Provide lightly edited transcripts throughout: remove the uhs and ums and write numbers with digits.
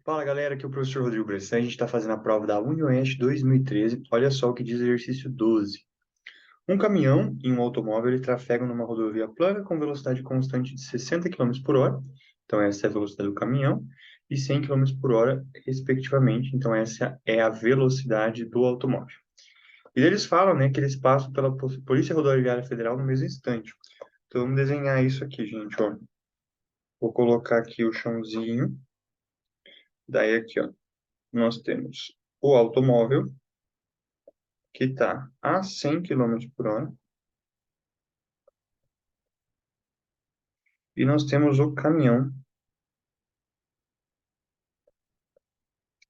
Fala galera, aqui é o professor Rodrigo Bressan. A gente está fazendo a prova da UniOeste 2013. Olha só o que diz o exercício 12. Um caminhão e um automóvel ele trafegam numa rodovia plana com velocidade constante de 60 km por hora. Então, essa é a velocidade do caminhão, e 100 km por hora, respectivamente. Então, essa é a velocidade do automóvel. E eles falam, né, que eles passam pela Polícia Rodoviária Federal no mesmo instante. Então, vamos desenhar isso aqui, gente, ó. Vou colocar aqui o chãozinho. Daí, aqui, ó, nós temos o automóvel, que está a 100 km por hora, e nós temos o caminhão,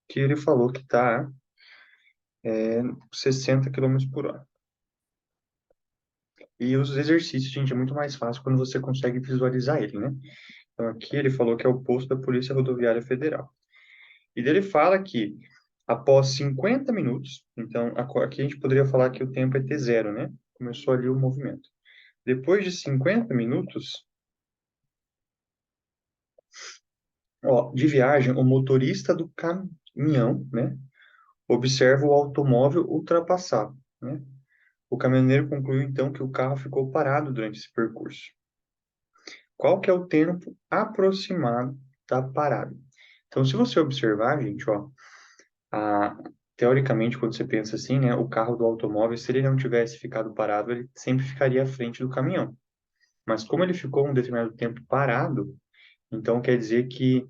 que ele falou que está a 60 km por hora. E os exercícios, gente, é muito mais fácil quando você consegue visualizar ele, né? Então, aqui ele falou que é o posto da Polícia Rodoviária Federal. E dele fala que, após 50 minutos, então, aqui a gente poderia falar que o tempo é T0, né? Começou ali o movimento. Depois de 50 minutos, ó, de viagem, o motorista do caminhão, né, observa o automóvel ultrapassar, né? O caminhoneiro concluiu então que o carro ficou parado durante esse percurso. Qual que é o tempo aproximado da parada? Então, se você observar, gente, ó, a, teoricamente, quando você pensa assim, né, o carro do automóvel, se ele não tivesse ficado parado, ele sempre ficaria à frente do caminhão. Mas como ele ficou um determinado tempo parado, então quer dizer que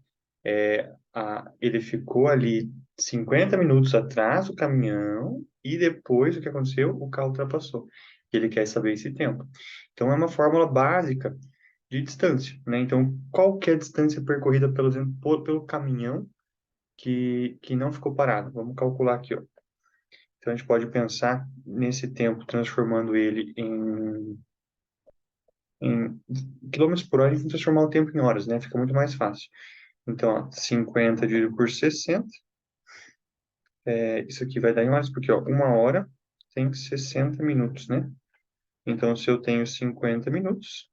ele ficou ali 50 minutos atrás do caminhão e depois o que aconteceu? O carro ultrapassou. Ele quer saber esse tempo. Então é uma fórmula básica de distância, né? Então, qual que é a distância percorrida pelo caminhão que não ficou parado? Vamos calcular aqui, ó. Então a gente pode pensar nesse tempo transformando ele em quilômetros por hora e transformar o tempo em horas, né? Fica muito mais fácil. Então, ó, 50 dividido por 60, isso aqui vai dar em horas, porque ó, uma hora tem 60 minutos, né? Então, se eu tenho 50 minutos,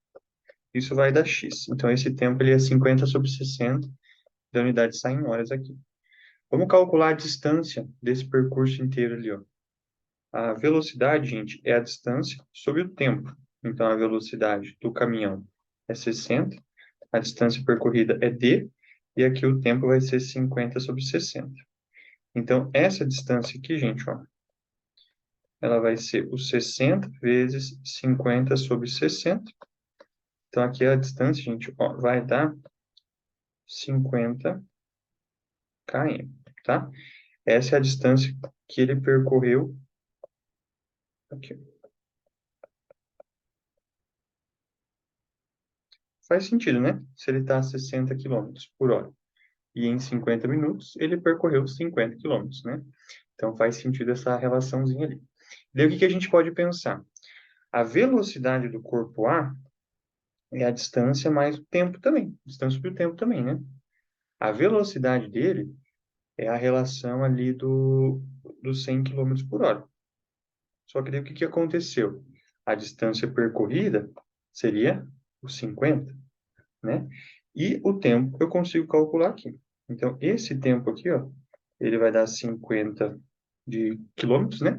isso vai dar x. Então, esse tempo ele é 50 sobre 60, da unidade sai em horas aqui. Vamos calcular a distância desse percurso inteiro ali, ó. A velocidade, gente, é a distância sobre o tempo. Então, a velocidade do caminhão é 60, a distância percorrida é d, e aqui o tempo vai ser 50 sobre 60. Então, essa distância aqui, gente, ó, ela vai ser os 60 vezes 50 sobre 60. Então, aqui a distância, gente, ó, vai dar 50 km, tá? Essa é a distância que ele percorreu aqui. Faz sentido, né? Se ele está a 60 km por hora e em 50 minutos, ele percorreu 50 km, né? Então, faz sentido essa relaçãozinha ali. Daí, o que que a gente pode pensar? A velocidade do corpo A é a distância mais o tempo também. Distância sobre o tempo também, né? A velocidade dele é a relação ali dos 100 km por hora. Só que daí o que que aconteceu? A distância percorrida seria os 50, né? E o tempo eu consigo calcular aqui. Então, esse tempo aqui, ó, ele vai dar 50 de quilômetros, né?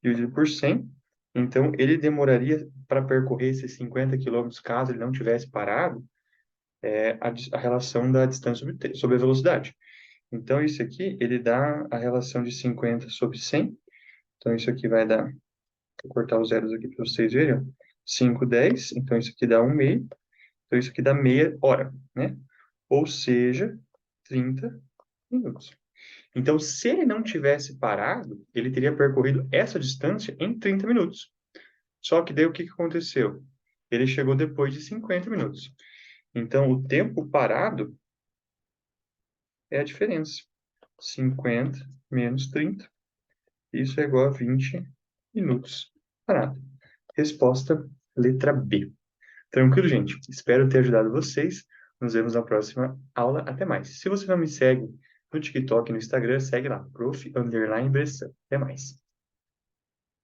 Dividido por 100. Então, ele demoraria para percorrer esses 50 quilômetros, caso ele não tivesse parado, a relação da distância sobre a velocidade. Então, isso aqui, ele dá a relação de 50 sobre 100. Então, isso aqui vai dar, vou cortar os zeros aqui para vocês verem, ó. 5, 10. Então, isso aqui dá 1 meio. Então, isso aqui dá meia hora, né? Ou seja, 30 minutos. Então, se ele não tivesse parado, ele teria percorrido essa distância em 30 minutos. Só que daí o que que aconteceu? Ele chegou depois de 50 minutos. Então, o tempo parado é a diferença. 50 menos 30. Isso é igual a 20 minutos parado. Resposta letra B. Tranquilo, gente? Espero ter ajudado vocês. Nos vemos na próxima aula. Até mais. Se você não me segue no TikTok e no Instagram, segue lá, prof_Bressan. Até mais.